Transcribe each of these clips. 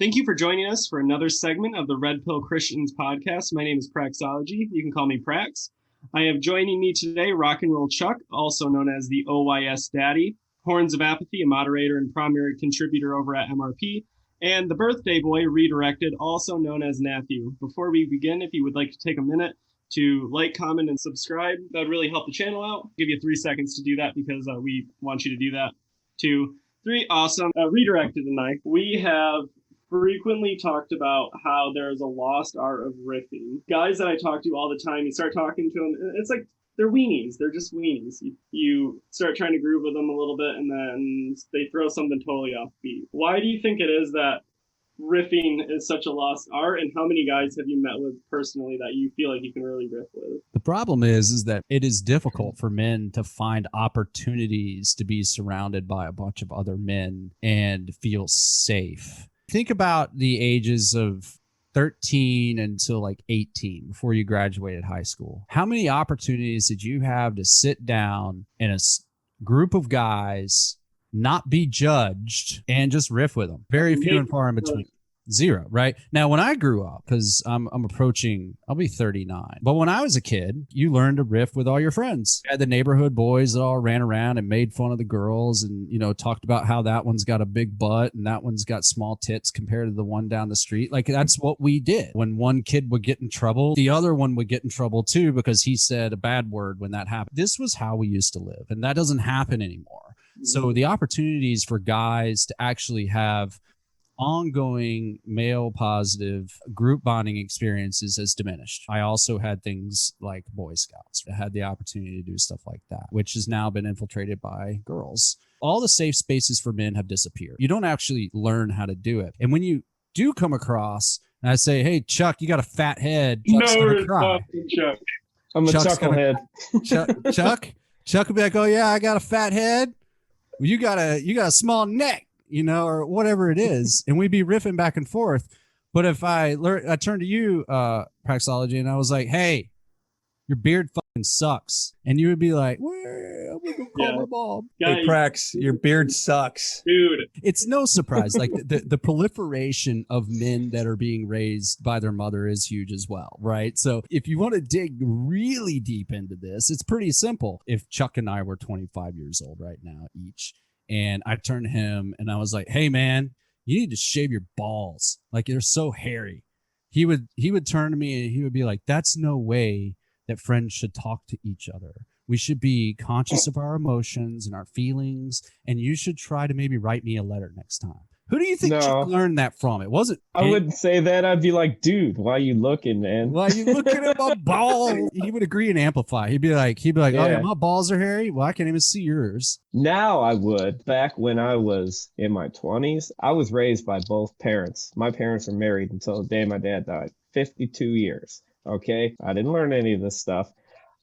Thank you for joining us for another segment of the Red Pill Christians podcast. My name is Praxology. You can call me Prax. I have joining me today Rock and Roll Chuck, also known as the OYS Daddy, Horns of Apathy, a moderator and primary contributor over at MRP, and the Birthday Boy, Redirected, also known as Matthew. Before we begin, if you would like to take a minute to like, comment, and subscribe, that would really help the channel out. I'll give you 3 seconds to do that because we want you to do that. 2, 3, awesome. Redirected and I, we have frequently talked about how there's a lost art of riffing. Guys that I talk to all the time, you start talking to them, it's like they're weenies. They're just weenies. You start trying to groove with them a little bit, and then they throw something totally off beat. Why do you think it is that riffing is such a lost art, and how many guys have you met with personally that you feel like you can really riff with? The problem is that it is difficult for men to find opportunities to be surrounded by a bunch of other men and feel safe. Think about the ages of 13 until like 18 before you graduated high school. How many opportunities did you have to sit down in a group of guys, not be judged, and just riff with them? Very few and far in between. Zero, right? Now, when I grew up, because I'm approaching, I'll be 39. But when I was a kid, you learned to riff with all your friends. You had the neighborhood boys that all ran around and made fun of the girls and, talked about how that one's got a big butt and that one's got small tits compared to the one down the street. Like, that's what we did. When one kid would get in trouble, the other one would get in trouble too because he said a bad word when that happened. This was how we used to live, and that doesn't happen anymore. So the opportunities for guys to actually have ongoing male positive group bonding experiences has diminished. I also had things like Boy Scouts. I had the opportunity to do stuff like that, which has now been infiltrated by girls. All the safe spaces for men have disappeared. You don't actually learn how to do it. And when you do come across, and I say, hey, Chuck, you got a fat head. Chuck's gonna cry. Chuck. I'm a chucklehead. Chuck will be like, oh yeah, I got a fat head. Well, you got a small neck, or whatever it is, and we'd be riffing back and forth. But if I turned to you, Praxology, and I was like, hey, your beard fucking sucks. And you would be like, well, I'm going to call my mom. Hey, Prax, your beard sucks. Dude. It's no surprise. Like the proliferation of men that are being raised by their mother is huge as well, right? So if you want to dig really deep into this, it's pretty simple. If Chuck and I were 25 years old right now each, and I turned to him and I was like, hey man, you need to shave your balls. Like, they're so hairy. He would turn to me and he would be like, that's no way that friends should talk to each other. We should be conscious of our emotions and our feelings, and you should try to maybe write me a letter next time. Who do you think Chuck learned that from? It wasn't. I wouldn't say that. I'd be like, dude, why are you looking, man? Why are you looking at my balls? He would agree and amplify. He'd be like, oh yeah, my balls are hairy. Well, I can't even see yours. Now I would. Back when I was in my 20s, I was raised by both parents. My parents were married until the day my dad died. 52 years. Okay. I didn't learn any of this stuff.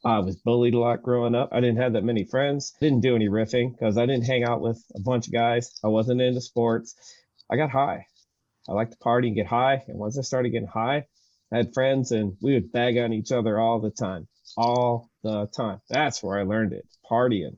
I was bullied a lot growing up. I didn't have that many friends. Didn't do any riffing because I didn't hang out with a bunch of guys. I wasn't into sports. I got high. I like to party and get high. And once I started getting high, I had friends and we would bag on each other all the time. All the time. That's where I learned it, partying.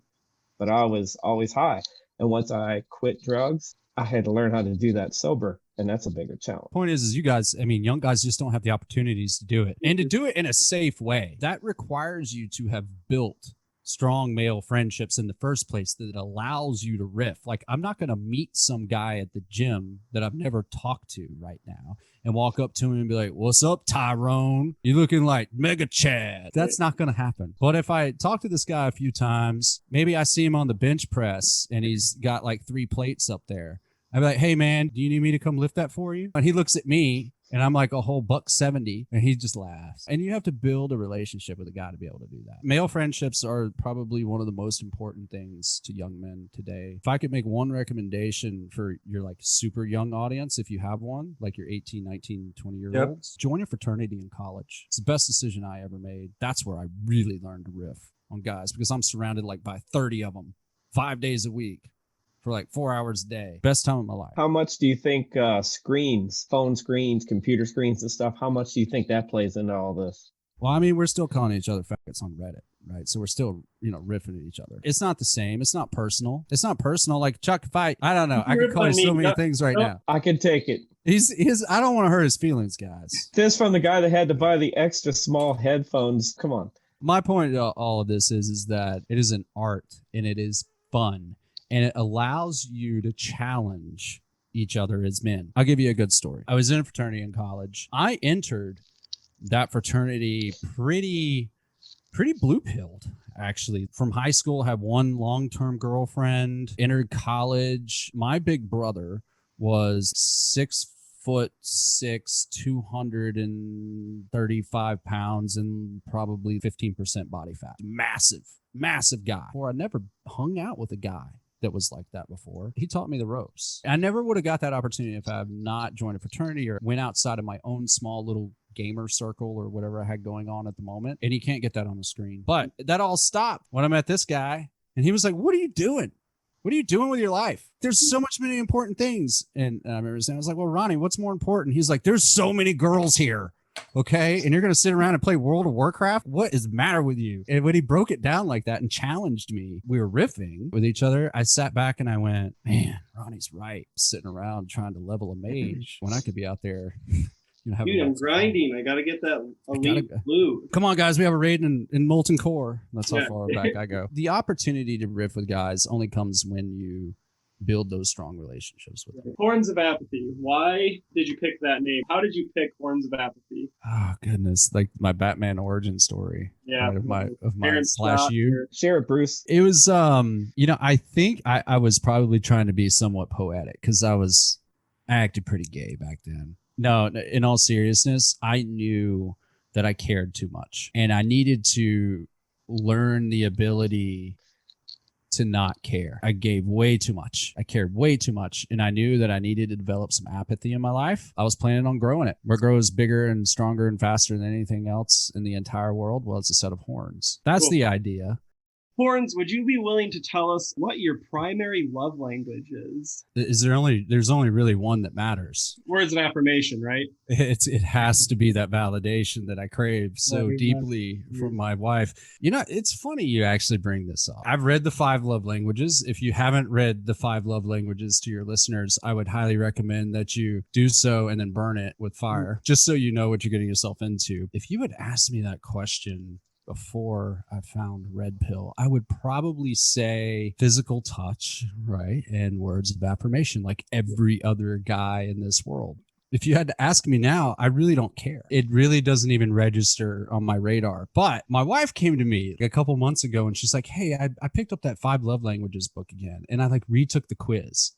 But I was always high. And once I quit drugs, I had to learn how to do that sober. And that's a bigger challenge. Point is you guys, young guys just don't have the opportunities to do it. And to do it in a safe way, that requires you to have built strong male friendships in the first place that allows you to riff. Like, I'm not going to meet some guy at the gym that I've never talked to right now and walk up to him and be like, what's up, Tyrone? You looking like Mega Chad. That's not going to happen. But if I talk to this guy a few times, maybe I see him on the bench press and he's got like 3 plates up there. I'd be like, hey man, do you need me to come lift that for you? And he looks at me and I'm like a whole $170 and he just laughs. And you have to build a relationship with a guy to be able to do that. Male friendships are probably one of the most important things to young men today. If I could make one recommendation for your like super young audience, if you have one, like your 18, 19, 20-year-olds, join a fraternity in college. It's the best decision I ever made. That's where I really learned to riff on guys because I'm surrounded like by 30 of them 5 days a week. For like 4 hours a day. Best time of my life. How much do you think screens, phone screens, computer screens and stuff, how much do you think that plays into all this? Well, we're still calling each other faggots on Reddit, right? So we're still, riffing at each other. It's not the same. It's not personal. Like, Chuck, if I don't know. I could call you so many things right now. I could take it. He's I don't want to hurt his feelings, guys. This from the guy that had to buy the extra small headphones. Come on. My point of all of this is that it is an art and it is fun and it allows you to challenge each other as men. I'll give you a good story. I was in a fraternity in college. I entered that fraternity pretty blue-pilled, actually. From high school, had one long-term girlfriend, entered college. My big brother was 6'6", 235 pounds, and probably 15% body fat. Massive guy. Or I never hung out with a guy that was like that before. He taught me the ropes. I never would have got that opportunity if I had not joined a fraternity or went outside of my own small little gamer circle or whatever I had going on at the moment. And you can't get that on the screen. But that all stopped when I met this guy. And he was like, what are you doing? What are you doing with your life? There's so many important things. And I remember saying, I was like, well, Ronnie, what's more important? He's like, there's so many girls here. Okay. And you're going to sit around and play World of Warcraft? What is the matter with you? And when he broke it down like that and challenged me, we were riffing with each other. I sat back and I went, man, Ronnie's right. Sitting around trying to level a mage when I could be out there. Dude, I'm grinding. I got to get that elite blue. Come on, guys. We have a raid in Molten Core. That's how far back I go. The opportunity to riff with guys only comes when you build those strong relationships with them. Horns of Apathy. Why did you pick that name? How did you pick Horns of Apathy? Oh, goodness. Like my Batman origin story. Yeah. Right, of my slash you. Share it, Bruce. It was, I think I was probably trying to be somewhat poetic because I acted pretty gay back then. No, in all seriousness, I knew that I cared too much and I needed to learn the ability to not care. I gave way too much. I cared way too much. And I knew that I needed to develop some apathy in my life. I was planning on growing it. What grows bigger and stronger and faster than anything else in the entire world? Well, it's a set of horns. That's the idea. Horns, would you be willing to tell us what your primary love language is? There's only really one that matters. Words of affirmation, right? It has to be that validation that I crave so deeply from my wife. It's funny you actually bring this up. I've read the 5 love languages. If you haven't read the 5 love languages to your listeners, I would highly recommend that you do so and then burn it with fire, just so you know what you're getting yourself into. If you had asked me that question before I found Red Pill, I would probably say physical touch, right? And words of affirmation, like every other guy in this world. If you had to ask me now, I really don't care. It really doesn't even register on my radar. But my wife came to me a couple months ago and she's like, hey, I picked up that 5 love languages book again. And I retook the quiz.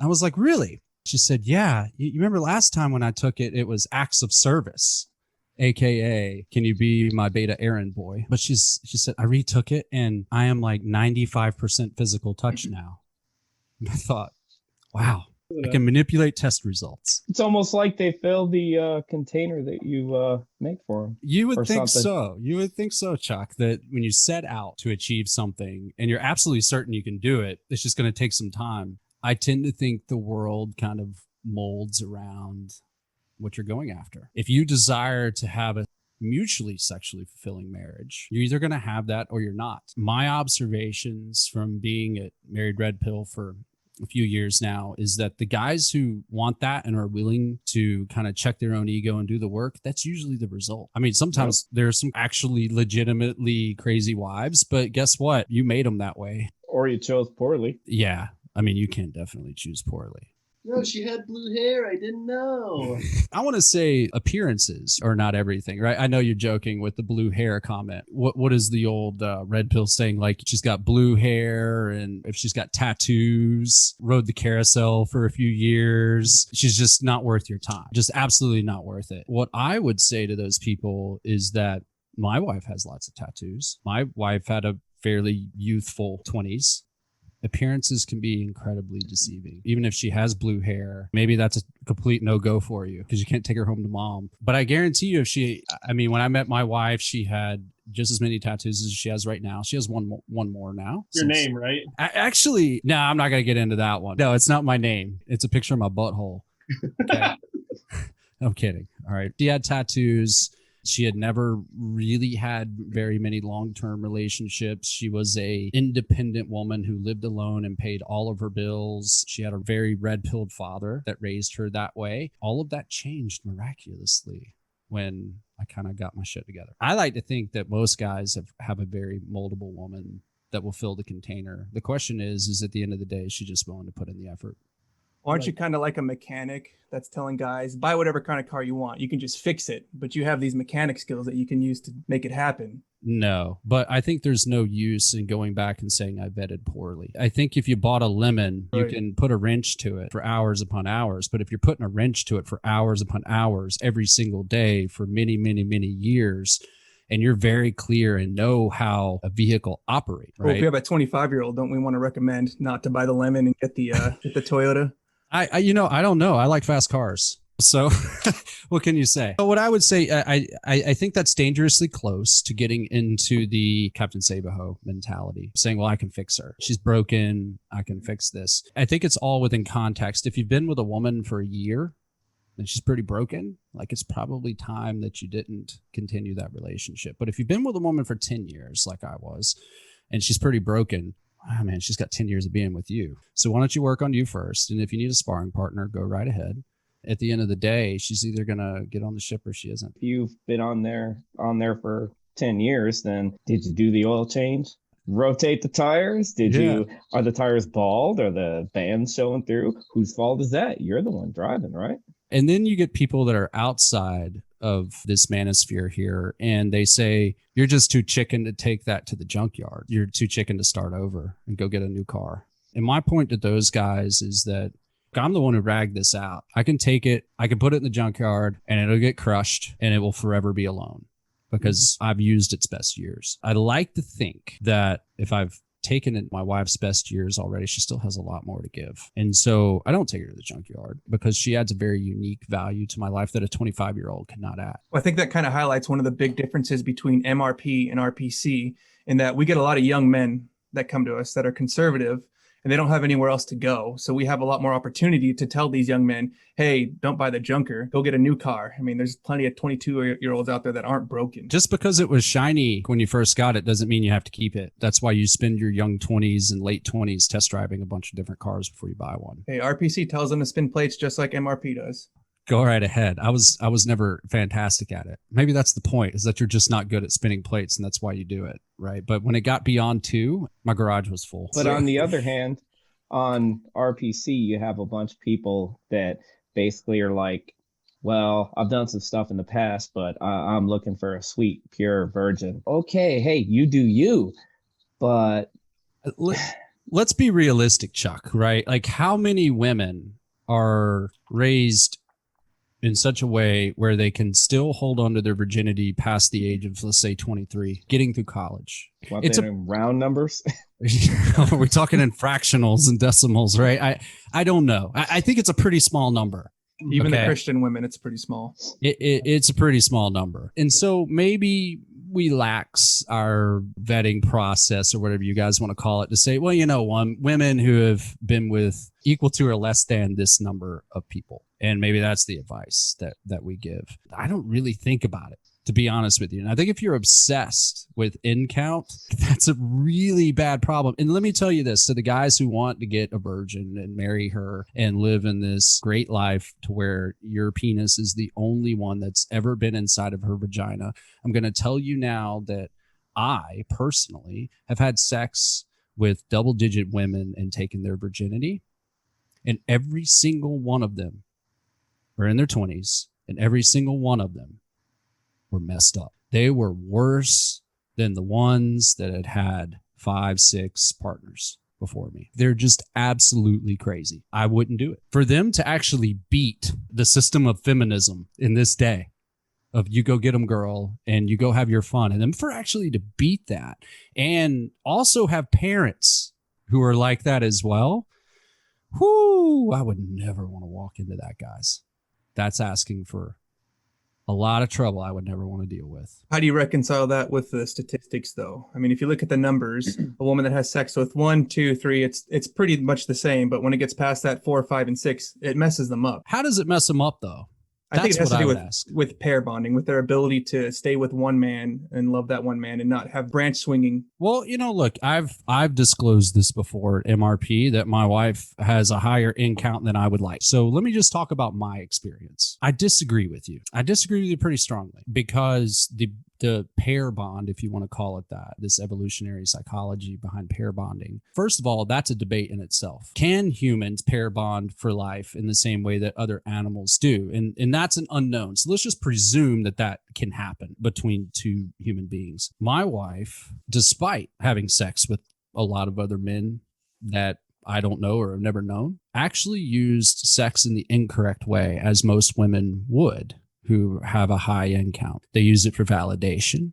I was like, really? She said, yeah. You remember last time when I took it, it was acts of service. AKA, can you be my beta errand boy? But she said, I retook it and I am 95% physical touch now. And I thought, wow, I can manipulate test results. It's almost like they fill the container that you make for them. You would think so. You would think so, Chuck, that when you set out to achieve something and you're absolutely certain you can do it, it's just going to take some time. I tend to think the world kind of molds around what you're going after. If you desire to have a mutually sexually fulfilling marriage, you're either going to have that or you're not. My observations from being at Married Red Pill for a few years now is that the guys who want that and are willing to kind of check their own ego and do the work, that's usually the result. I mean, sometimes there's some actually legitimately crazy wives, but guess what? You made them that way. Or you chose poorly. Yeah. I mean, you can definitely choose poorly. No, she had blue hair. I didn't know. I want to say appearances are not everything, right? I know you're joking with the blue hair comment. What is the old Red Pill saying? Like, she's got blue hair, and if she's got tattoos, rode the carousel for a few years, she's just not worth your time. Just absolutely not worth it. What I would say to those people is that my wife has lots of tattoos. My wife had a fairly youthful 20s. Appearances can be incredibly deceiving. Even if she has blue hair, maybe that's a complete no-go for you because you can't take her home to mom. But I guarantee you, when I met my wife, she had just as many tattoos as she has right now. She has one more now. Your name, right? Actually, no, I'm not going to get into that one. No, it's not my name. It's a picture of my butthole. Okay. I'm kidding. All right. She had tattoos. She had never really had very many long-term relationships. She was a independent woman who lived alone and paid all of her bills. She had a very red-pilled father that raised her that way. All of that changed miraculously when I kind of got my shit together. I like to think that most guys have a very moldable woman that will fill the container. The question is at the end of the day, is she just willing to put in the effort? Aren't you kind of like a mechanic that's telling guys, buy whatever kind of car you want. You can just fix it, but you have these mechanic skills that you can use to make it happen. No, but I think there's no use in going back and saying I vetted poorly. I think if you bought a lemon, you can put a wrench to it for hours upon hours. But if you're putting a wrench to it for hours upon hours every single day for many, many, many years, and you're very clear and know how a vehicle operates, right? Well, if you have a 25-year-old, don't we want to recommend not to buy the lemon and get the Toyota? I don't know. I like fast cars. So what can you say? What I would say, I think that's dangerously close to getting into the Captain Save-A-Ho mentality, saying, well, I can fix her. She's broken. I can fix this. I think it's all within context. If you've been with a woman for a year and she's pretty broken, like it's probably time that you didn't continue that relationship. But if you've been with a woman for 10 years, like I was, and she's pretty broken, oh man, she's got 10 years of being with you. So why don't you work on you first? And if you need a sparring partner, go right ahead. At the end of the day, she's either going to get on the ship or she isn't. If you've been on there for 10 years, then did you do the oil change? Rotate the tires? Are the tires bald? Are the bands showing through? Whose fault is that? You're the one driving, right? And then you get people that are outside of this manosphere here, and they say, you're just too chicken to take that to the junkyard. You're too chicken to start over and go get a new car. And my point to those guys is that I'm the one who ragged this out. I can take it, I can put it in the junkyard, and it'll get crushed, and it will forever be alone because I've used its best years. I like to think that if I've taken it my wife's best years already, she still has a lot more to give. And so I don't take her to the junkyard because she adds a very unique value to my life that a 25-year-old cannot add. Well, I think that kind of highlights one of the big differences between MRP and RPC in that we get a lot of young men that come to us that are conservative and they don't have anywhere else to go. So we have a lot more opportunity to tell these young men, hey, don't buy the junker, go get a new car. I mean, there's plenty of 22-year-olds out there that aren't broken. Just because it was shiny when you first got it doesn't mean you have to keep it. That's why you spend your young 20s and late 20s test driving a bunch of different cars before you buy one. Hey, RPC tells them to spin plates just like MRP does. Go right ahead. I was never fantastic at it. Maybe that's the point, is that you're just not good at spinning plates, and that's why you do it, right? But when it got beyond 2, my garage was full. But on the other hand, on RPC, you have a bunch of people that basically are like, well, I've done some stuff in the past, but I'm looking for a sweet, pure virgin. Okay, hey, you do you, but... Let's be realistic, Chuck, right? Like, how many women are raised in such a way where they can still hold on to their virginity past the age of, let's say, 23, getting through college? It's round numbers. Are we talking in fractionals and decimals, right? I don't know. I think it's a pretty small number. Even the Christian women, it's pretty small. It's a pretty small number. And so maybe we lax our vetting process or whatever you guys want to call it to say, well, women who have been with equal to or less than this number of people. And maybe that's the advice that we give. I don't really think about it, to be honest with you. And I think if you're obsessed with in count, that's a really bad problem. And let me tell you this, to the guys who want to get a virgin and marry her and live in this great life to where your penis is the only one that's ever been inside of her vagina, I'm going to tell you now that I personally have had sex with double-digit women and taken their virginity, and every single one of them were in their 20s, and every single one of them were messed up. They were worse than the ones that had had 5, 6 partners before me. They're just absolutely crazy. I wouldn't do it. For them to actually beat the system of feminism in this day, of you go get them, girl, and you go have your fun, and then for actually to beat that and also have parents who are like that as well, I would never want to walk into that, guys. That's asking for a lot of trouble I would never want to deal with. How do you reconcile that with the statistics, though? I mean, if you look at the numbers, a woman that has sex with 1, 2, 3, it's pretty much the same. But when it gets past that 4, 5, and 6, it messes them up. How does it mess them up, though? I think it has That's to what do I would ask. with pair bonding, with their ability to stay with one man and love that one man and not have branch swinging. Well, look, I've disclosed this before at MRP that my wife has a higher in count than I would like. So let me just talk about my experience. I disagree with you. I disagree with you pretty strongly because the pair bond, if you want to call it that, this evolutionary psychology behind pair bonding. First of all, that's a debate in itself. Can humans pair bond for life in the same way that other animals do? And that's an unknown. So let's just presume that can happen between two human beings. My wife, despite having sex with a lot of other men that I don't know or have never known, actually used sex in the incorrect way, as most women would who have a high end count. They use it for validation,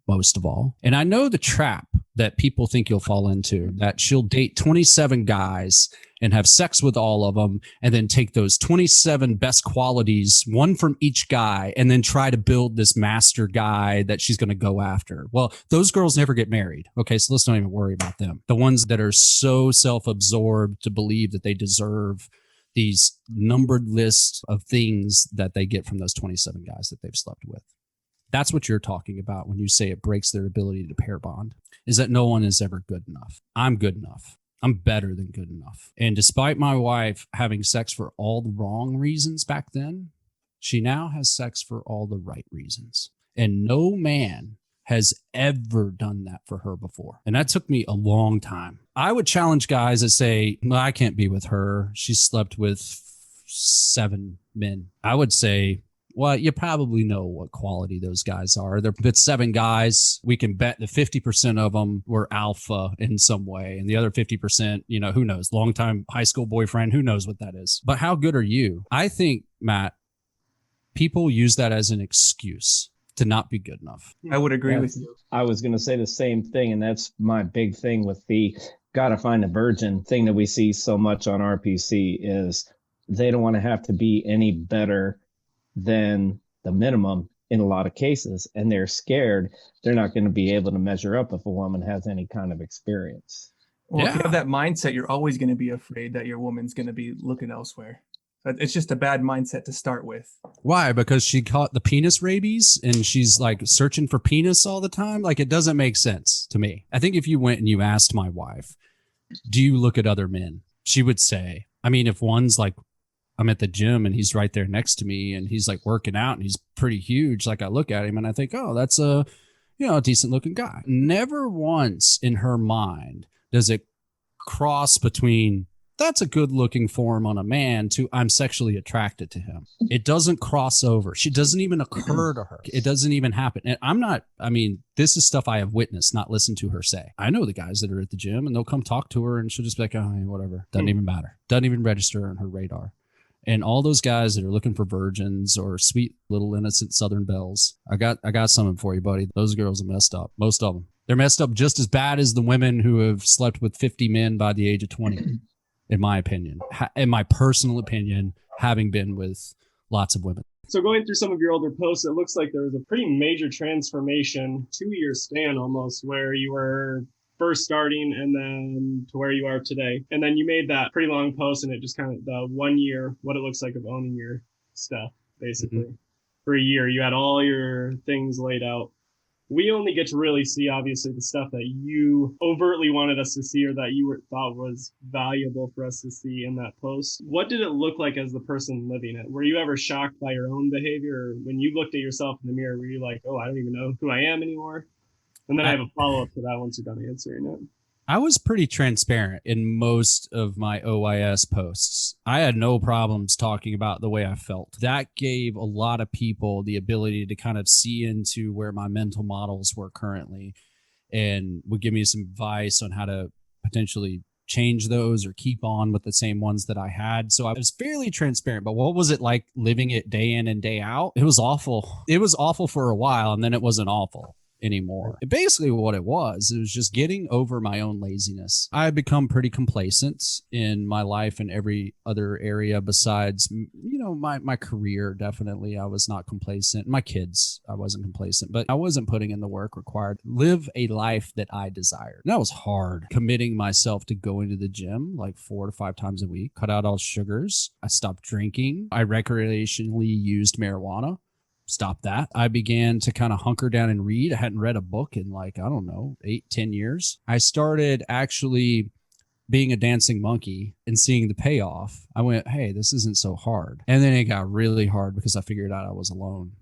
most of all. And I know the trap that people think you'll fall into, that she'll date 27 guys and have sex with all of them and then take those 27 best qualities, one from each guy, and then try to build this master guy that she's going to go after. Well, those girls never get married. Okay, so let's not even worry about them. The ones that are so self-absorbed to believe that they deserve these numbered lists of things that they get from those 27 guys that they've slept with. That's what you're talking about when you say it breaks their ability to pair bond, is that no one is ever good enough. I'm good enough. I'm better than good enough. And despite my wife having sex for all the wrong reasons back then, she now has sex for all the right reasons. And no man has ever done that for her before. And that took me a long time. I would challenge guys that say, well, I can't be with her. She slept with 7 men. I would say, well, you probably know what quality those guys are. If it's 7 guys, we can bet that 50% of them were alpha in some way. And the other 50%, who knows? Longtime high school boyfriend, who knows what that is? But how good are you? I think, Matt, people use that as an excuse to not be good enough. I would agree with you. I was going to say the same thing, and that's my big thing with the gotta find a virgin thing that we see so much on RPC is they don't want to have to be any better than the minimum in a lot of cases, and they're scared they're not going to be able to measure up if a woman has any kind of experience. Well, if you have that mindset, you're always going to be afraid that your woman's going to be looking elsewhere. It's just a bad mindset to start with. Why? Because she caught the penis rabies and she's like searching for penis all the time? Like, it doesn't make sense to me. I think if you went and you asked my wife, do you look at other men? She would say, if one's like, I'm at the gym and he's right there next to me and he's like working out and he's pretty huge, like I look at him and I think, oh, that's a decent looking guy. Never once in her mind does it cross between that's a good looking form on a man to I'm sexually attracted to him. It doesn't cross over. She doesn't even occur to her. It doesn't even happen. And this is stuff I have witnessed, not listened to her say. I know the guys that are at the gym and they'll come talk to her and she'll just be like, oh, whatever. Doesn't even matter. Doesn't even register on her radar. And all those guys that are looking for virgins or sweet little innocent Southern belles, I got something for you, buddy. Those girls are messed up. Most of them. They're messed up just as bad as the women who have slept with 50 men by the age of 20. In my opinion, in my personal opinion, having been with lots of women. So going through some of your older posts, it looks like there was a pretty major transformation, 2-year span almost, where you were first starting and then to where you are today. And then you made that pretty long post and it just kind of the 1 year, what it looks like of owning your stuff, basically. Mm-hmm. For a year, you had all your things laid out. We only get to really see, obviously, the stuff that you overtly wanted us to see or that you thought was valuable for us to see in that post. What did it look like as the person living it? Were you ever shocked by your own behavior? Or when you looked at yourself in the mirror, were you like, oh, I don't even know who I am anymore? And then I have a follow-up to that once you're done answering it. I was pretty transparent in most of my OYS posts. I had no problems talking about the way I felt. That gave a lot of people the ability to kind of see into where my mental models were currently and would give me some advice on how to potentially change those or keep on with the same ones that I had. So I was fairly transparent. But what was it like living it day in and day out? It was awful. It was awful for a while and then it wasn't awful. anymore. And basically what it was just getting over my own laziness. I had become pretty complacent in my life in every other area besides, my career. Definitely, I was not complacent. My kids, I wasn't complacent, but I wasn't putting in the work required. Live a life that I desired. And that was hard. Committing myself to going to the gym like 4 to 5 times a week, cut out all sugars. I stopped drinking. I recreationally used marijuana. Stop that. I began to kind of hunker down and read. I hadn't read a book in 8-10 years. I started actually being a dancing monkey and seeing the payoff. I went, hey, this isn't so hard. And then it got really hard because I figured out I was alone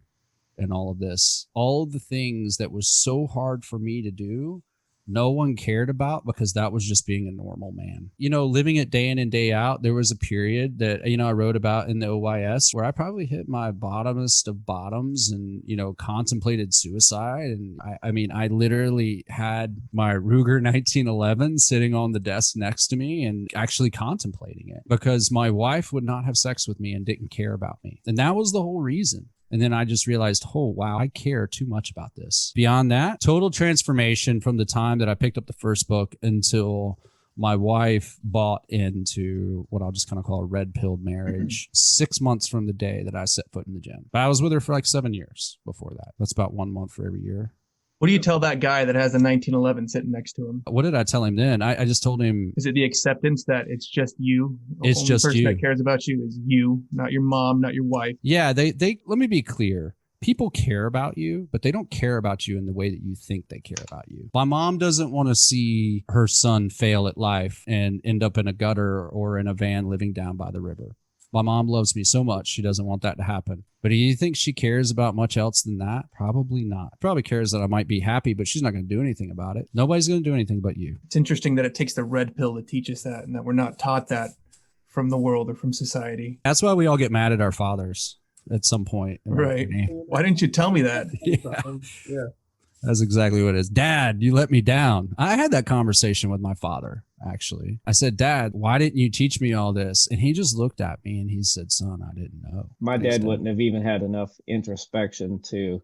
in all of this. All of the things that was so hard for me to do, no one cared about because that was just being a normal man. Living it day in and day out, there was a period that, I wrote about in the OYS where I probably hit my bottomest of bottoms and, contemplated suicide. And I literally had my Ruger 1911 sitting on the desk next to me and actually contemplating it because my wife would not have sex with me and didn't care about me. And that was the whole reason. And then I just realized, oh, wow, I care too much about this. Beyond that, total transformation from the time that I picked up the first book until my wife bought into what I'll just kind of call a red-pilled marriage 6 months from the day that I set foot in the gym. But I was with her for 7 years before that. That's about 1 month for every year. What do you tell that guy that has a 1911 sitting next to him? What did I tell him then? I just told him. Is it the acceptance that it's just you? It's just you. The person that cares about you is you, not your mom, not your wife. Yeah, they let me be clear. People care about you, but they don't care about you in the way that you think they care about you. My mom doesn't want to see her son fail at life and end up in a gutter or in a van living down by the river. My mom loves me so much, she doesn't want that to happen. But do you think she cares about much else than that? Probably not. Probably cares that I might be happy, but she's not going to do anything about it. Nobody's going to do anything but you. It's interesting that it takes the red pill to teach us that and that we're not taught that from the world or from society. That's why we all get mad at our fathers at some point. Right. Why didn't you tell me that? Yeah. That's exactly what it is. Dad, you let me down. I had that conversation with my father, actually. I said, Dad, why didn't you teach me all this? And he just looked at me and he said, son, I didn't know. My dad wouldn't have even had enough introspection to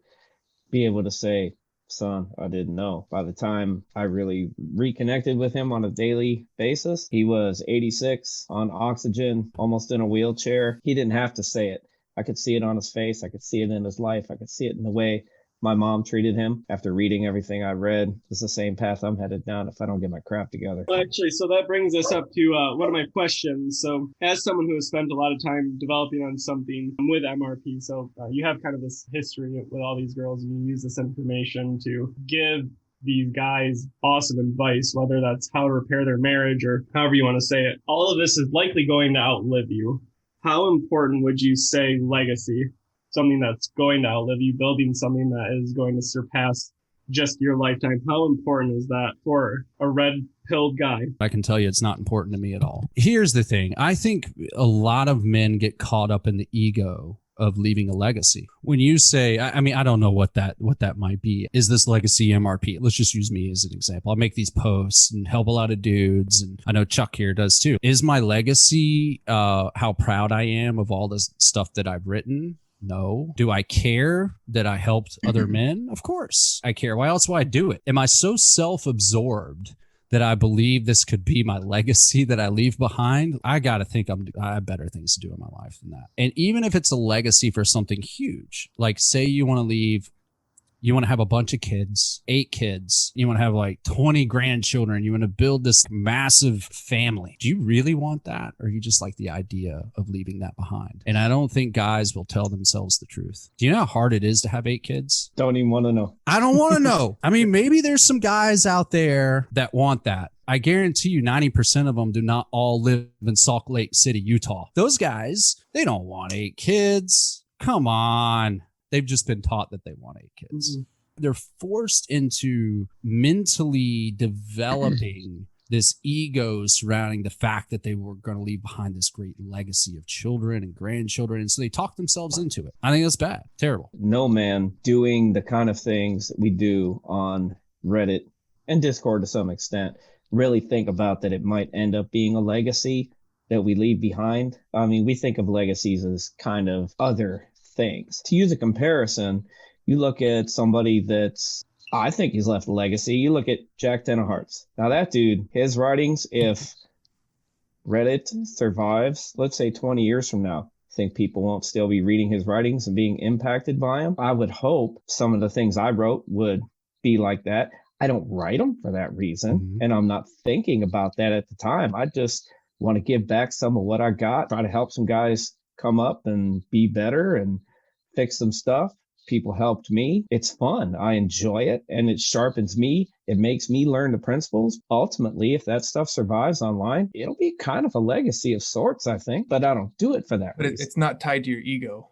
be able to say, son, I didn't know. By the time I really reconnected with him on a daily basis, he was 86 on oxygen, almost in a wheelchair. He didn't have to say it. I could see it on his face. I could see it in his life. I could see it in the way my mom treated him. After reading everything I read, it's the same path I'm headed down if I don't get my crap together. Well, actually, so that brings us up to one of my questions. So as someone who has spent a lot of time developing on something with MRP, so you have kind of this history with all these girls and you use this information to give these guys awesome advice, whether that's how to repair their marriage or however you want to say it. All of this is likely going to outlive you. How important would you say legacy? Something that's going to outlive you, building something that is going to surpass just your lifetime. How important is that for a red-pilled guy? I can tell you it's not important to me at all. Here's the thing. I think a lot of men get caught up in the ego of leaving a legacy. When you say, I don't know what that might be. Is this legacy MRP? Let's just use me as an example. I make these posts and help a lot of dudes, and I know Chuck here does too. Is my legacy how proud I am of all this stuff that I've written? No. Do I care that I helped other men? Of course I care. Why else would I do it? Am I so self-absorbed that I believe this could be my legacy that I leave behind? I got to think I have better things to do in my life than that. And even if it's a legacy for something huge, like say you want to have a bunch of kids, 8 kids, you want to have like 20 grandchildren, you want to build this massive family. Do you really want that? Or you just like the idea of leaving that behind? And I don't think guys will tell themselves the truth. Do you know how hard it is to have 8 kids? Don't even want to know. I don't want to know. I mean, maybe there's some guys out there that want that. I guarantee you 90% of them do not all live in Salt Lake City, Utah. Those guys, they don't want 8 kids. Come on. They've just been taught that they want 8 kids. Mm-hmm. They're forced into mentally developing this ego surrounding the fact that they were going to leave behind this great legacy of children and grandchildren. And so they talk themselves into it. I think that's bad. Terrible. No man doing the kind of things that we do on Reddit and Discord to some extent really think about that it might end up being a legacy that we leave behind. I mean, we think of legacies as kind of other things. To use a comparison, you look at somebody that's I think he's left a legacy. You look at Jack Tenenhearts. Now that dude, his writings, if Reddit survives, let's say 20 years from now, I think people won't still be reading his writings and being impacted by him. I would hope some of the things I wrote would be like that. I don't write them for that reason, and I'm not thinking about that at the time. I just want to give back some of what I got, try to help some guys come up and be better and fix some stuff. People helped me. It's fun. I enjoy it, and it sharpens me. It makes me learn the principles. Ultimately, if that stuff survives online, it'll be kind of a legacy of sorts, I think, but I don't do it for that But reason. it's not tied to your ego.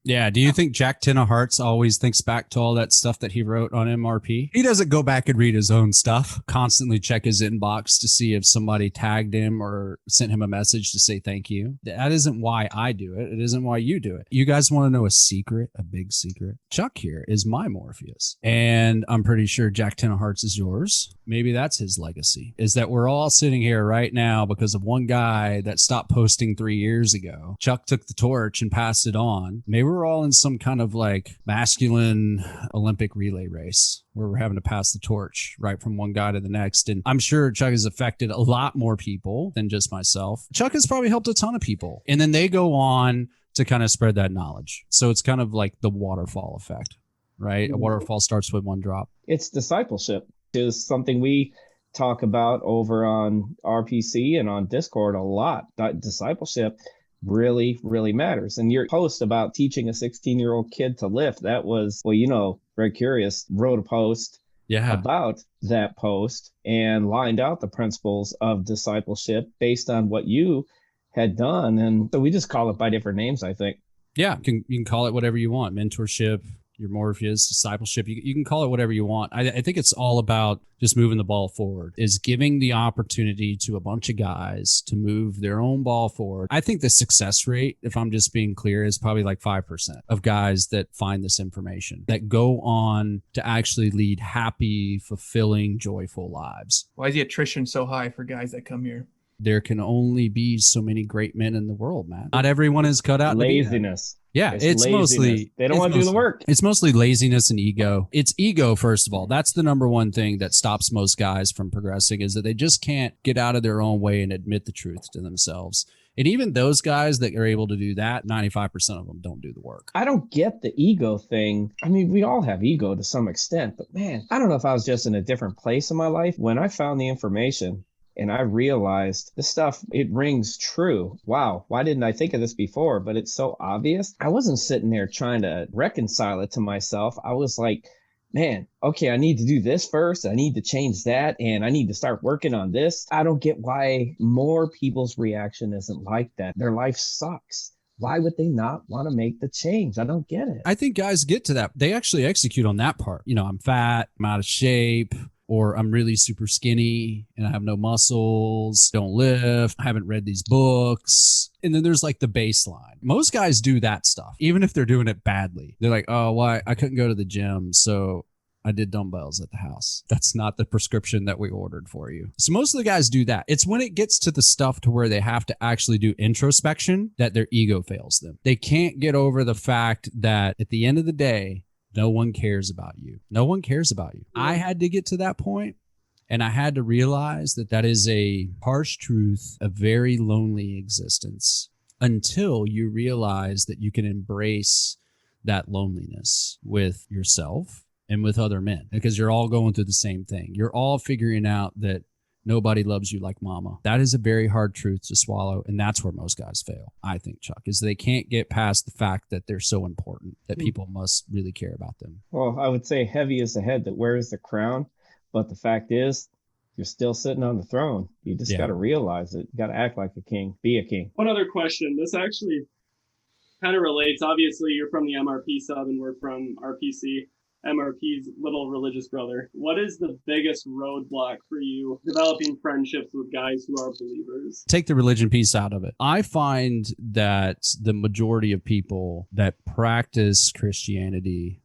Yeah. Do you think Jack Tenenhearts always thinks back to all that stuff that he wrote on MRP? He doesn't go back and read his own stuff, constantly check his inbox to see if somebody tagged him or sent him a message to say thank you. That isn't why I do it. It isn't why you do it. You guys want to know a secret, a big secret? Chuck here is my Morpheus. And I'm pretty sure Jack Tenenhearts is yours. Maybe that's his legacy, is that we're all sitting here right now because of one guy that stopped posting 3 years ago. Chuck took the torch and passed it on. Maybe we're all in some kind of like masculine Olympic relay race where we're having to pass the torch right from one guy to the next. And I'm sure Chuck has affected a lot more people than just myself. Chuck has probably helped a ton of people. And then they go on to kind of spread that knowledge. So it's kind of like the waterfall effect, right? A waterfall starts with one drop. It's discipleship. Is something we talk about over on RPC and on Discord a lot. That discipleship really, really matters. And your post about teaching a 16-year-old kid to lift, that was, well, Greg Curious wrote a post about that post and lined out the principles of discipleship based on what you had done. And so we just call it by different names, I think. Yeah, you can call it whatever you want. Mentorship, your Morpheus, discipleship. You can call it whatever you want. I think it's all about just moving the ball forward, is giving the opportunity to a bunch of guys to move their own ball forward. I think the success rate, if I'm just being clear, is probably like 5% of guys that find this information that go on to actually lead happy, fulfilling, joyful lives. Why is the attrition so high for guys that come here? There can only be so many great men in the world, man. Not everyone is cut out. Laziness. Yeah, it's mostly they don't want to do the work. It's mostly laziness and ego. It's ego, first of all. That's the number one thing that stops most guys from progressing, is that they just can't get out of their own way and admit the truth to themselves. And even those guys that are able to do that, 95% of them don't do the work. I don't get the ego thing. I mean, we all have ego to some extent, but man, I don't know if I was just in a different place in my life when I found the information. And I realized this stuff, it rings true. Wow, why didn't I think of this before? But it's so obvious. I wasn't sitting there trying to reconcile it to myself. I was like, man, okay, I need to do this first. I need to change that. And I need to start working on this. I don't get why more people's reaction isn't like that. Their life sucks. Why would they not want to make the change? I don't get it. I think guys get to that. They actually execute on that part. I'm fat, I'm out of shape, or I'm really super skinny and I have no muscles, don't lift, I haven't read these books. And then there's like the baseline. Most guys do that stuff, even if they're doing it badly. They're like, oh, why? I couldn't go to the gym, so I did dumbbells at the house. That's not the prescription that we ordered for you. So most of the guys do that. It's when it gets to the stuff to where they have to actually do introspection that their ego fails them. They can't get over the fact that at the end of the day, no one cares about you. No one cares about you. I had to get to that point, and I had to realize that that is a harsh truth, a very lonely existence, until you realize that you can embrace that loneliness with yourself and with other men, because you're all going through the same thing. You're all figuring out that nobody loves you like mama. That is a very hard truth to swallow. And that's where most guys fail, I think, Chuck, is they can't get past the fact that they're so important that people must really care about them. Well, I would say heavy is the head that wears the crown. But the fact is, you're still sitting on the throne. You just got to realize it. You got to act like a king, be a king. One other question. This actually kind of relates. Obviously, you're from the MRP sub and we're from RPC. MRP's little religious brother. What is the biggest roadblock for you developing friendships with guys who are believers? Take the religion piece out of it. I find that the majority of people that practice Christianity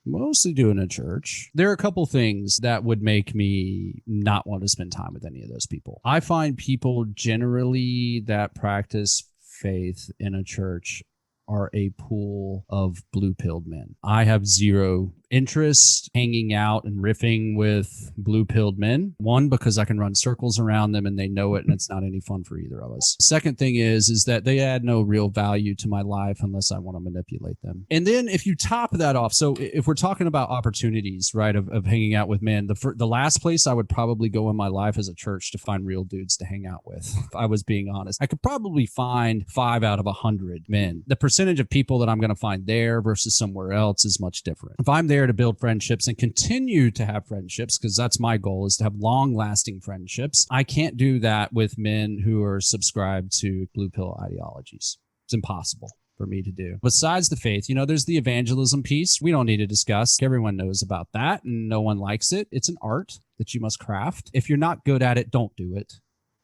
mostly do in a church. There are a couple things that would make me not want to spend time with any of those people. I find people generally that practice faith in a church are a pool of blue-pilled men. I have zero interest hanging out and riffing with blue-pilled men. One, because I can run circles around them and they know it, and it's not any fun for either of us. Second thing is that they add no real value to my life unless I want to manipulate them. And then if you top that off, so if we're talking about opportunities, right, of hanging out with men, the last place I would probably go in my life is a church to find real dudes to hang out with. If I was being honest, I could probably find 5 out of 100 men. The percentage of people that I'm going to find there versus somewhere else is much different. If I'm there to build friendships and continue to have friendships, because that's my goal, is to have long-lasting friendships, I can't do that with men who are subscribed to blue pill ideologies. It's impossible for me to do. Besides the faith, there's the evangelism piece. We don't need to discuss. Everyone knows about that, and no one likes it. It's an art that you must craft. If you're not good at it, don't do it.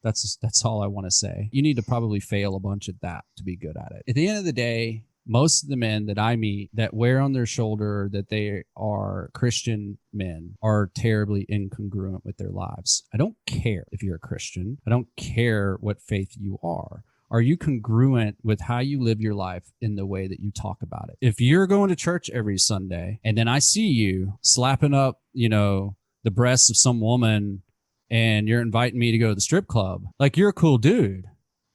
That's all I want to say. You need to probably fail a bunch at that to be good at it. At the end of the day, most of the men that I meet that wear on their shoulder that they are Christian men are terribly incongruent with their lives. I don't care if you're a Christian. I don't care what faith you are. Are you congruent with how you live your life in the way that you talk about it? If you're going to church every Sunday and then I see you slapping up, the breasts of some woman and you're inviting me to go to the strip club, like, you're a cool dude,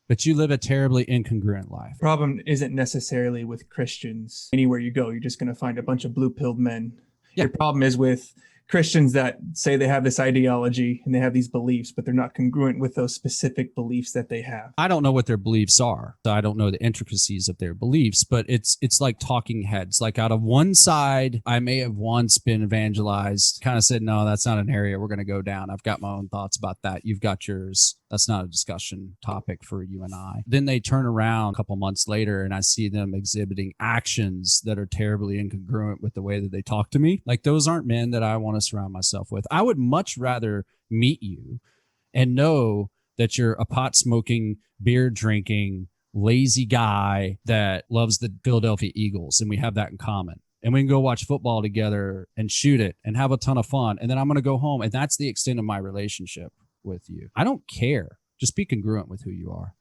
but you live a terribly incongruent life. Problem isn't necessarily with Christians. Anywhere you go, you're just going to find a bunch of blue-pilled men. Yeah. Your problem is with Christians that say they have this ideology and they have these beliefs, but they're not congruent with those specific beliefs that they have. I don't know what their beliefs are. I don't know the intricacies of their beliefs, but it's like talking heads. Like, out of one side, I may have once been evangelized, kind of said, no, that's not an area we're going to go down. I've got my own thoughts about that. You've got yours. That's not a discussion topic for you and I. Then they turn around a couple months later and I see them exhibiting actions that are terribly incongruent with the way that they talk to me. Like, those aren't men that I want to surround myself with. I would much rather meet you and know that you're a pot smoking, beer drinking, lazy guy that loves the Philadelphia Eagles, and we have that in common. And we can go watch football together and shoot it and have a ton of fun. And then I'm going to go home. And that's the extent of my relationship with you. I don't care. Just be congruent with who you are.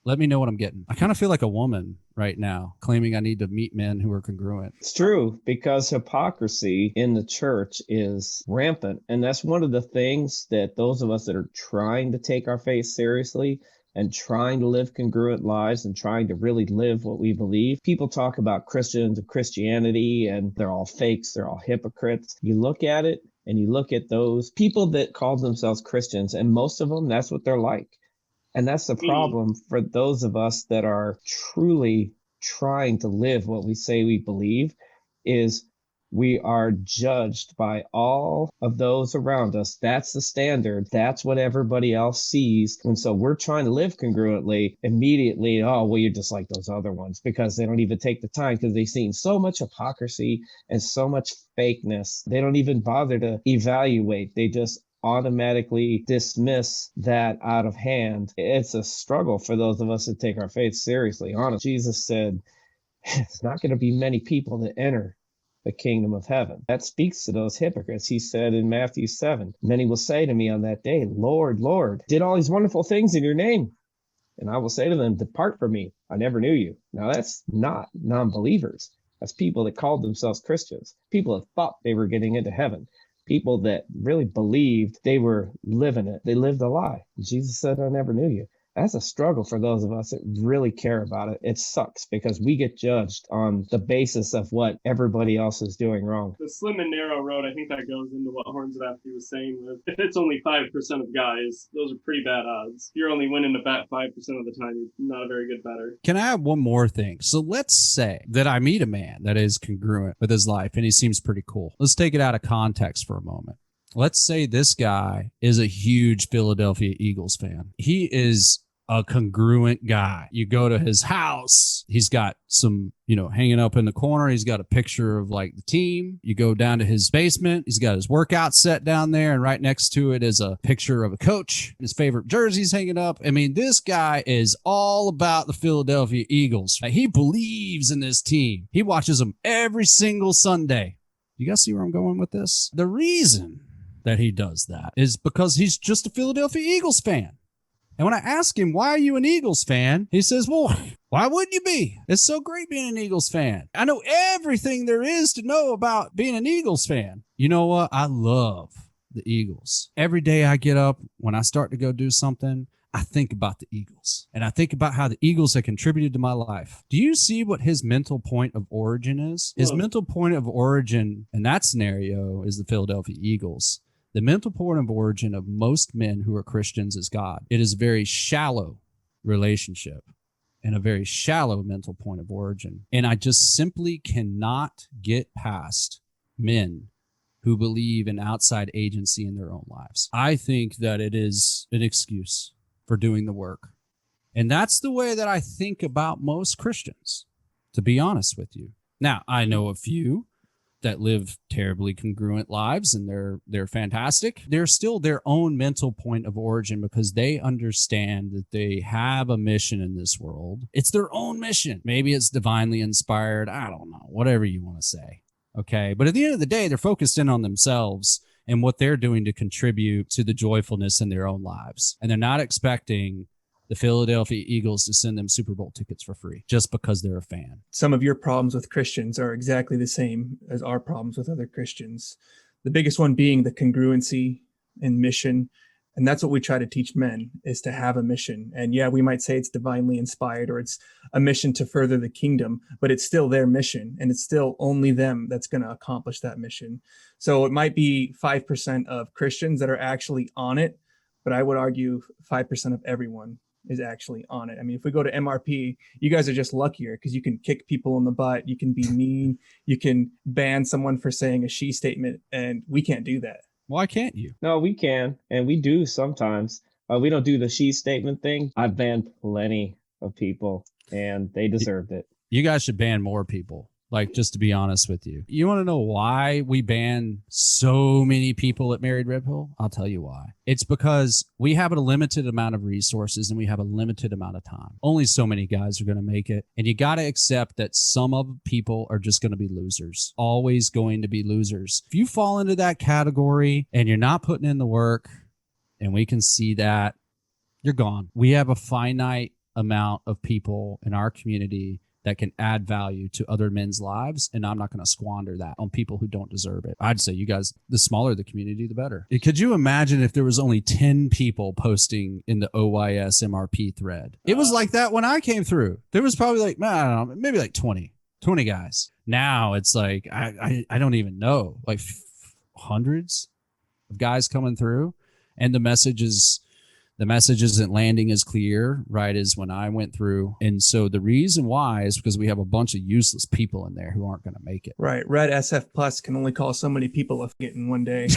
Let me know what I'm getting. I kind of feel like a woman right now claiming I need to meet men who are congruent. It's true, because hypocrisy in the church is rampant. And that's one of the things that those of us that are trying to take our faith seriously and trying to live congruent lives and trying to really live what we believe. People talk about Christians and Christianity and they're all fakes, they're all hypocrites. You look at it and you look at those people that call themselves Christians, and most of them, that's what they're like. And that's the problem for those of us that are truly trying to live what we say we believe, is we are judged by all of those around us. That's the standard. That's what everybody else sees. And so we're trying to live congruently. Immediately, oh, well, you're just like those other ones, because they don't even take the time, because they've seen so much hypocrisy and so much fakeness. They don't even bother to evaluate. They just automatically dismiss that out of hand. It's a struggle for those of us that take our faith seriously. Honestly, Jesus said, it's not going to be many people that enter the kingdom of heaven. That speaks to those hypocrites. He said in Matthew 7, many will say to me on that day, Lord, Lord, did all these wonderful things in your name. And I will say to them, depart from me. I never knew you. Now that's not non-believers. That's people that called themselves Christians. People that thought they were getting into heaven. People that really believed they were living it. They lived a lie. Jesus said, I never knew you. That's a struggle for those of us that really care about it. It sucks because we get judged on the basis of what everybody else is doing wrong. The slim and narrow road, I think that goes into what Horns of Apathy was saying. If it's only 5% of guys, those are pretty bad odds. If you're only winning the bet 5% of the time, you're not a very good bettor. Can I add one more thing? So let's say that I meet a man that is congruent with his life and he seems pretty cool. Let's take it out of context for a moment. Let's say this guy is a huge Philadelphia Eagles fan. He is a congruent guy. You go to his house, he's got some, hanging up in the corner. He's got a picture of like the team. You go down to his basement. He's got his workout set down there. And right next to it is a picture of a coach. His favorite jerseys hanging up. I mean, this guy is all about the Philadelphia Eagles. He believes in this team. He watches them every single Sunday. You guys see where I'm going with this? The reason that he does that is because he's just a Philadelphia Eagles fan. And when I ask him, why are you an Eagles fan? He says, well, why wouldn't you be? It's so great being an Eagles fan. I know everything there is to know about being an Eagles fan. You know what? I love the Eagles. Every day I get up, when I start to go do something, I think about the Eagles. And I think about how the Eagles have contributed to my life. Do you see what his mental point of origin is? His mental point of origin in that scenario is the Philadelphia Eagles. The mental point of origin of most men who are Christians is God. It is a very shallow relationship and a very shallow mental point of origin. And I just simply cannot get past men who believe in outside agency in their own lives. I think that it is an excuse for doing the work. And that's the way that I think about most Christians, to be honest with you. Now, I know a few that live terribly congruent lives and they're fantastic. They're still their own mental point of origin because they understand that they have a mission in this world. It's their own mission. Maybe it's divinely inspired. I don't know, whatever you want to say. Okay. But at the end of the day, they're focused in on themselves and what they're doing to contribute to the joyfulness in their own lives. And they're not expecting the Philadelphia Eagles to send them Super Bowl tickets for free just because they're a fan. Some of your problems with Christians are exactly the same as our problems with other Christians. The biggest one being the congruency and mission. And that's what we try to teach men, is to have a mission. And yeah, we might say it's divinely inspired or it's a mission to further the kingdom, but it's still their mission and it's still only them that's going to accomplish that mission. So it might be 5% of Christians that are actually on it, but I would argue 5% of everyone is actually on it. I mean, if we go to MRP, you guys are just luckier because you can kick people in the butt. You can be mean. You can ban someone for saying a she statement, and we can't do that. Why can't you? No, we can, and we do sometimes. We don't do the she statement thing. I've banned plenty of people, and they deserved it. You guys should ban more people. Like, just to be honest with you. You want to know why we ban so many people at Married Red Pill? I'll tell you why. It's because we have a limited amount of resources and we have a limited amount of time. Only so many guys are going to make it. And you got to accept that some of people are just going to be losers. Always going to be losers. If you fall into that category and you're not putting in the work, and we can see that, you're gone. We have a finite amount of people in our community that can add value to other men's lives, and I'm not going to squander that on people who don't deserve it. I'd say you guys, the smaller the community, the better. Could you imagine if there was only 10 people posting in the OYS MRP thread? It was like that when I came through. There was probably like, I don't know, maybe like 20 guys. Now it's like, I don't even know, like hundreds of guys coming through, and the message isn't landing as clear, right, as when I went through. And so the reason why is because we have a bunch of useless people in there who aren't going to make it. Right. Red SF Plus can only call so many people in one day.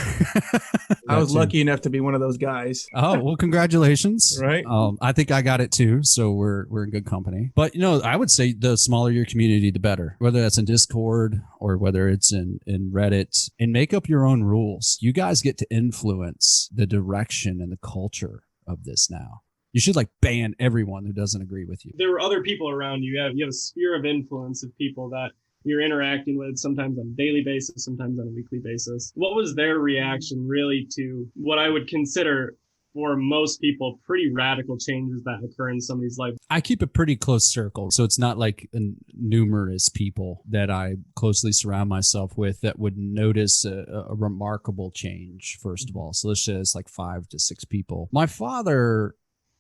I was lucky enough to be one of those guys. Oh, well, congratulations. Right. I think I got it too. So we're in good company. But, I would say the smaller your community, the better, whether that's in Discord or whether it's in Reddit, and make up your own rules. You guys get to influence the direction and the culture of this now. You should ban everyone who doesn't agree with you. There were other people around you. You have a sphere of influence of people that you're interacting with, sometimes on a daily basis, sometimes on a weekly basis. What was their reaction really to what I would consider, for most people, pretty radical changes that occur in somebody's life? I keep a pretty close circle, so it's not like numerous people that I closely surround myself with that would notice a remarkable change, first of all. So let's say it's like 5 to 6 people. My father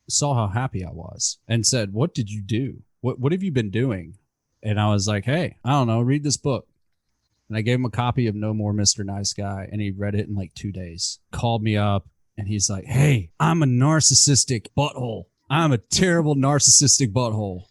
saw how happy I was and said, "What did you do? What have you been doing?" And I was like, "Hey, I don't know, read this book." And I gave him a copy of No More Mr. Nice Guy, and he read it in like 2 days. Called me up. And he's like, "Hey, I'm a narcissistic butthole. I'm a terrible narcissistic butthole."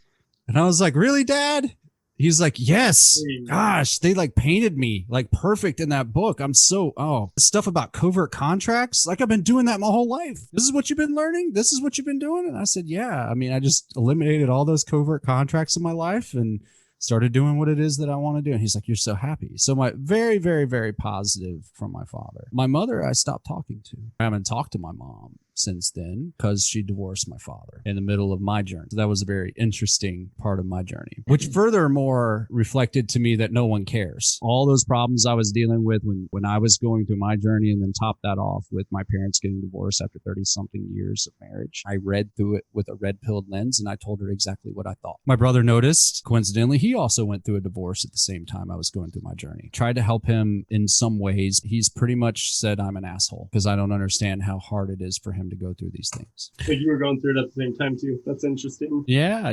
And I was like, "Really, Dad?" He's like, "Yes. Gosh, they painted me perfect in that book. I'm so, stuff about covert contracts. I've been doing that my whole life. This is what you've been learning? This is what you've been doing?" And I said, "Yeah. I mean, I just eliminated all those covert contracts in my life and started doing what it is that I want to do." And he's like, "You're so happy." So my very, very, very positive from my father. My mother, I stopped talking to. I haven't talked to my mom since then because she divorced my father in the middle of my journey. So that was a very interesting part of my journey, which furthermore reflected to me that no one cares. All those problems I was dealing with when I was going through my journey, and then top that off with my parents getting divorced after 30-something years of marriage. I read through it with a red-pilled lens, and I told her exactly what I thought. My brother noticed. Coincidentally, he also went through a divorce at the same time I was going through my journey. Tried to help him in some ways. He's pretty much said I'm an asshole because I don't understand how hard it is for him to go through these things. But you were going through it at the same time too. That's interesting. Yeah.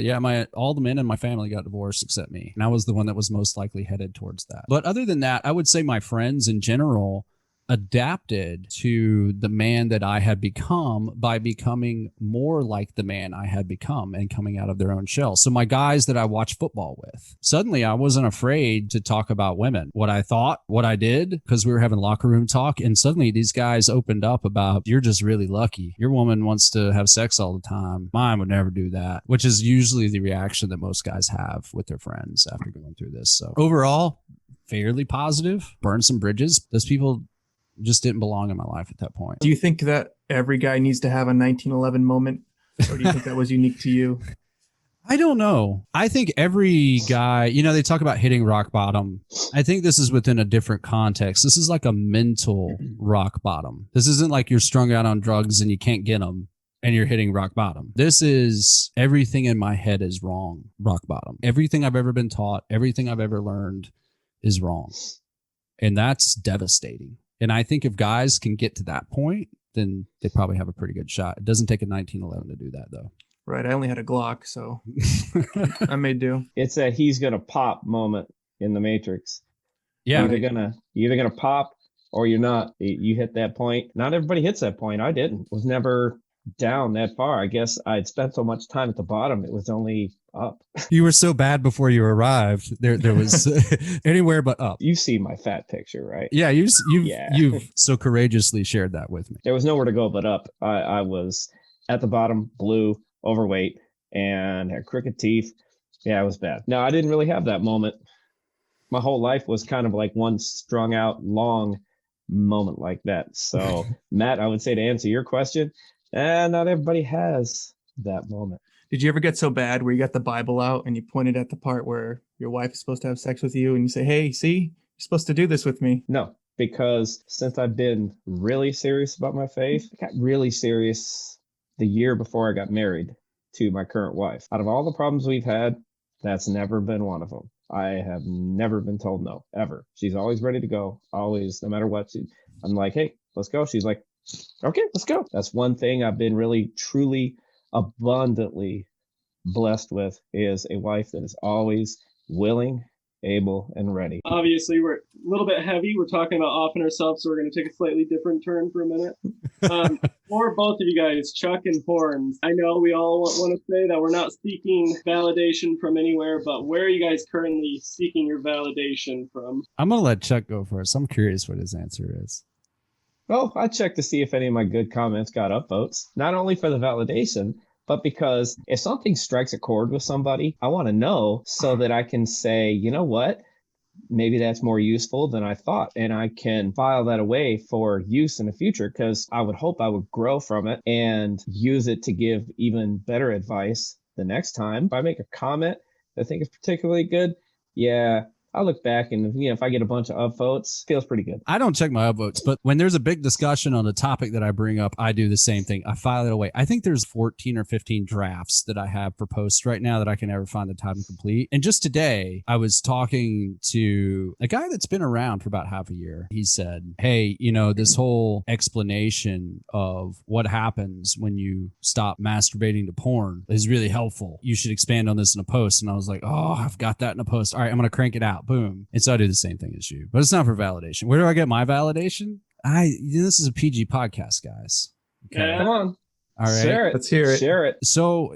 All the men in my family got divorced except me. And I was the one that was most likely headed towards that. But other than that, I would say my friends in general adapted to the man that I had become by becoming more like the man I had become and coming out of their own shell. So my guys that I watch football with, suddenly I wasn't afraid to talk about women, what I thought, what I did, because we were having locker room talk. And suddenly these guys opened up about, you're just really lucky. Your woman wants to have sex all the time. Mine would never do that, which is usually the reaction that most guys have with their friends after going through this. So overall, fairly positive, burn some bridges. Those people just didn't belong in my life at that point. Do you think that every guy needs to have a 1911 moment, or do you think that was unique to you? I don't know. I think every guy, they talk about hitting rock bottom. I think this is within a different context. This is like a mental rock bottom. This isn't like you're strung out on drugs and you can't get them and you're hitting rock bottom. This is everything in my head is wrong, rock bottom. Everything I've ever been taught, everything I've ever learned is wrong. And that's devastating. And I think if guys can get to that point, then they probably have a pretty good shot. It doesn't take a 1911 to do that, though. Right. I only had a Glock, so I may do. It's a he's gonna pop moment in the Matrix. Yeah. You're either gonna pop or you're not. You hit that point. Not everybody hits that point. I didn't. Was never down that far. I guess I'd spent so much time at the bottom. It was only up. You were so bad before you arrived. There was anywhere but up. You see my fat picture, right? Yeah, you've so courageously shared that with me. There was nowhere to go but up. I was at the bottom, blue, overweight, and had crooked teeth. Yeah, it was bad. No, I didn't really have that moment. My whole life was kind of like one strung out long moment like that. So Matt, I would say to answer your question, not everybody has that moment. Did you ever get so bad where you got the Bible out and you pointed at the part where your wife is supposed to have sex with you and you say, hey, see, you're supposed to do this with me? No, because since I've been really serious about my faith, I got really serious the year before I got married to my current wife. Out of all the problems we've had, that's never been one of them. I have never been told no, ever. She's always ready to go, always, no matter what. I'm like, hey, let's go. She's like, okay, let's go. That's one thing I've been really, truly, abundantly blessed with, is a wife that is always willing, able, and ready. Obviously, we're a little bit heavy. We're talking about offing ourselves, so we're going to take a slightly different turn for a minute. For both of you guys, Chuck and Horns, I know we all want to say that we're not seeking validation from anywhere, but where are you guys currently seeking your validation from? I'm going to let Chuck go first. I'm curious what his answer is. Well, I checked to see if any of my good comments got upvotes, not only for the validation, but because if something strikes a chord with somebody, I want to know so that I can say, you know what, maybe that's more useful than I thought. And I can file that away for use in the future, because I would hope I would grow from it and use it to give even better advice the next time. If I make a comment that I think is particularly good, yeah, I'll look back and if I get a bunch of upvotes, feels pretty good. I don't check my upvotes, but when there's a big discussion on a topic that I bring up, I do the same thing. I file it away. I think there's 14 or 15 drafts that I have for posts right now that I can never find the time to complete. And just today, I was talking to a guy that's been around for about half a year. He said, hey, this whole explanation of what happens when you stop masturbating to porn is really helpful. You should expand on this in a post. And I was like, oh, I've got that in a post. All right, I'm going to crank it out. Boom. And so I do the same thing as you, but it's not for validation. Where do I get my validation? This is a PG podcast, guys. Okay. Yeah. Come on. All right. Share it. Let's hear it. Share it. So,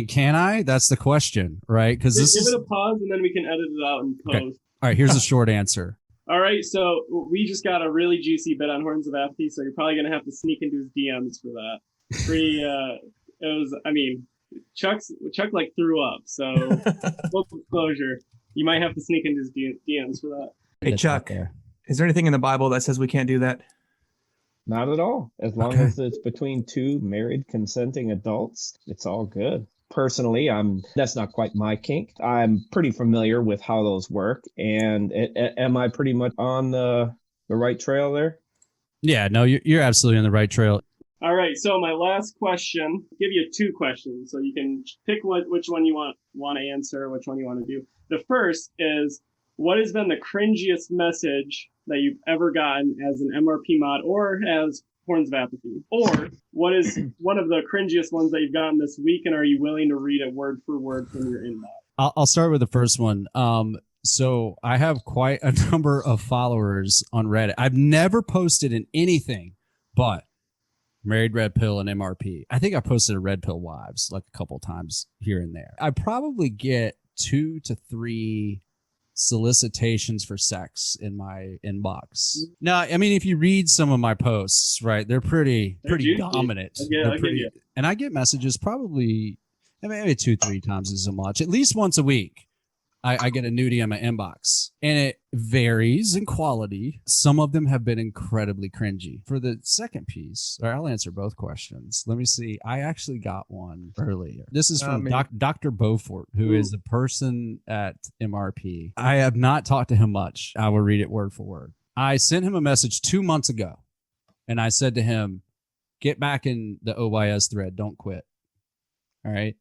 can I? That's the question, right? Because give it a pause and then we can edit it out and post. Okay. All right. Here's a short answer. All right. So we just got a really juicy bit on Horns of Apathy, so you're probably going to have to sneak into his DMs for that. Chuck like threw up, so full disclosure. You might have to sneak into his DMs for that. Hey, Chuck, is there anything in the Bible that says we can't do that? Not at all. As long as it's between two married consenting adults, it's all good. Personally, that's not quite my kink. I'm pretty familiar with how those work. And am I pretty much on the right trail there? Yeah, no, you're absolutely on the right trail. All right, so my last question, I'll give you 2 questions, so you can pick which one you want to answer, which one you want to do. The first is, what has been the cringiest message that you've ever gotten as an MRP mod or as Horns of Apathy? Or what is one of the cringiest ones that you've gotten this week, and are you willing to read it word for word from your inbox? I'll start with the first one. So I have quite a number of followers on Reddit. I've never posted in anything but Married Red Pill and MRP. I think I posted a Red Pill Wives like a couple times here and there. I probably get 2 to 3 solicitations for sex in my inbox. Now, I mean, if you read some of my posts, right, they're pretty dominant. Yeah, and I get messages probably maybe 2-3 times as much, at least once a week. I get a nudie in my inbox, and it varies in quality. Some of them have been incredibly cringy. For the second piece, I'll answer both questions. Let me see. I actually got one earlier. This is from Dr. Beaufort, who is the person at MRP. I have not talked to him much. I will read it word for word. I sent him a message 2 months ago, and I said to him, get back in the OYS thread. Don't quit. All right.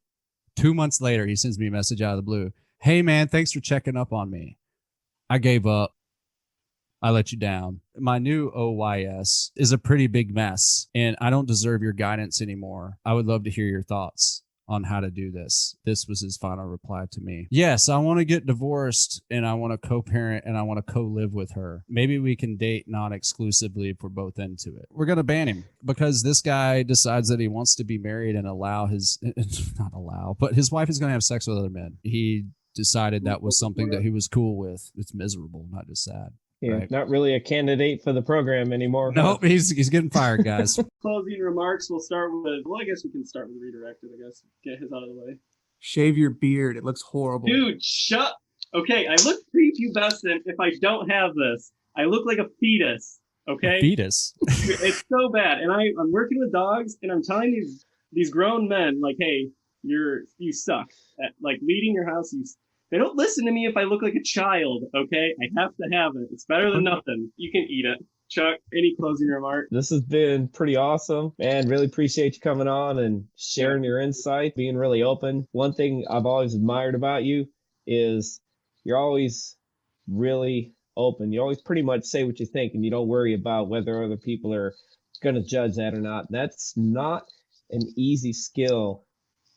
2 months later, he sends me a message out of the blue. Hey, man, thanks for checking up on me. I gave up. I let you down. My new OYS is a pretty big mess, and I don't deserve your guidance anymore. I would love to hear your thoughts on how to do this. This was his final reply to me. Yes, I want to get divorced, and I want to co-parent, and I want to co-live with her. Maybe we can date non-exclusively if we're both into it. We're going to ban him because this guy decides that he wants to be married and but his wife is going to have sex with other men. He decided that was something that he was cool with. It's miserable, not just sad. Yeah, right? Not really a candidate for the program anymore. Nope, he's getting fired, guys. Closing remarks, we'll start with, I guess we can start with redirected, Get his out of the way. Shave your beard. It looks horrible. Dude, shut. Okay, I look prepubescent if I don't have this. I look like a fetus, okay? A fetus? It's so bad. And I'm working with dogs, and I'm telling these grown men, like, hey, you suck at, like, leading your house. They don't listen to me if I look like a child, okay? I have to have it. It's better than nothing. You can eat it. Chuck, any closing remarks? This has been pretty awesome, man. Really appreciate you coming on and sharing your insight, being really open. One thing I've always admired about you is you're always really open. You always pretty much say what you think, and you don't worry about whether other people are going to judge that or not. That's not an easy skill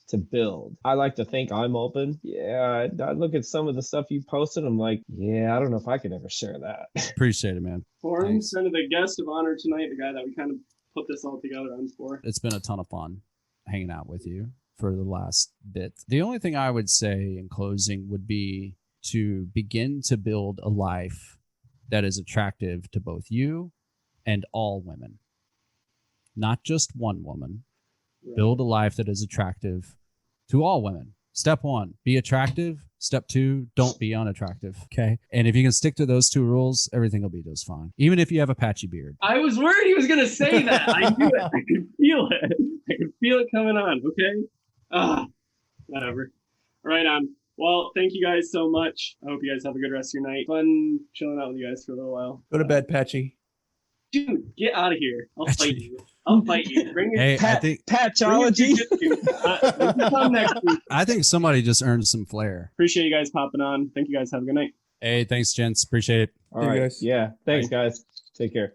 to build. I like to think I'm open. Yeah, I look at some of the stuff you posted. I'm like, yeah, I don't know if I could ever share that. Appreciate it, man. Horns, kind of the guest of honor tonight, the guy that we kind of put this all together on for. It's been a ton of fun hanging out with you for the last bit. The only thing I would say in closing would be to begin to build a life that is attractive to both you and all women, not just one woman. Right. Build a life that is attractive to all women. Step 1, be attractive. Step 2, don't be unattractive. Okay. And if you can stick to those 2 rules, everything will be just fine. Even if you have a patchy beard. I was worried he was going to say that. I knew it. I could feel it. I could feel it coming on. Okay. Whatever. Right on. Well, thank you guys so much. I hope you guys have a good rest of your night. Fun chilling out with you guys for a little while. Go to bed, Patchy. Dude, get out of here. I'll fight you. Bring your patchology. I think somebody just earned some flair. Appreciate you guys popping on. Thank you guys. Have a good night. Hey, thanks, gents. Appreciate it. All right. Guys. Yeah. Thanks, guys. Take care.